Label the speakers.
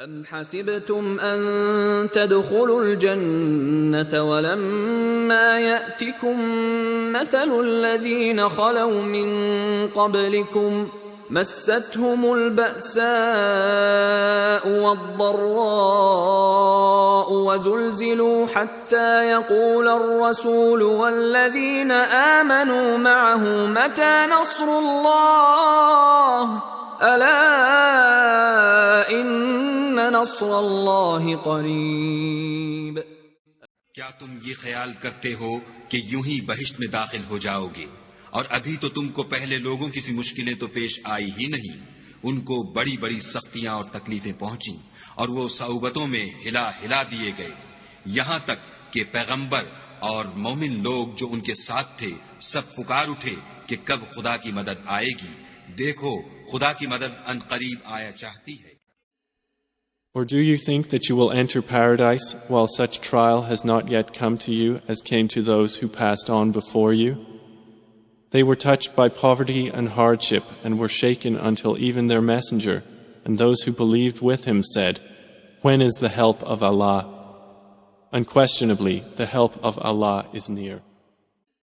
Speaker 1: أَمْ حَسِبْتُمْ أَن تَدْخُلُوا الْجَنَّةَ وَلَمَّا يَأْتِكُمْ مَثَلُ الَّذِينَ خَلَوْا مِن قَبْلِكُمْ مَسَّتْهُمُ الْبَأْسَاءُ وَالضَّرَّاءُ وَزُلْزِلُوا حَتَّى يَقُولَ الرَّسُولُ وَالَّذِينَ آمَنُوا مَعَهُ مَتَى نَصْرُ اللَّهِ أَلَا إِنَّ نَصْرَ اللَّهِ قَرِيب۔
Speaker 2: کیا تم یہ خیال کرتے ہو کہ یوں ہی بہشت میں داخل ہو جاؤ گے، اور ابھی تو تم کو پہلے لوگوں کی سی مشکلیں تو پیش آئی ہی نہیں، ان کو بڑی بڑی سختیاں اور تکلیفیں پہنچیں، اور وہ صعوبتوں میں ہلا ہلا دیے گئے، یہاں تک کہ پیغمبر اور مومن لوگ جو ان کے ساتھ تھے سب پکار اٹھے کہ کب خدا کی مدد آئے گی، دیکھو خدا کی مدد ان قریب آیا چاہتی ہے۔
Speaker 3: Or do you think that you will enter paradise while such trial has not yet come to you as came to those who passed on before you? They were touched by poverty and hardship and were shaken until even their messenger and those who believed with him said, "When is the help of Allah?" Unquestionably, the help of Allah is near.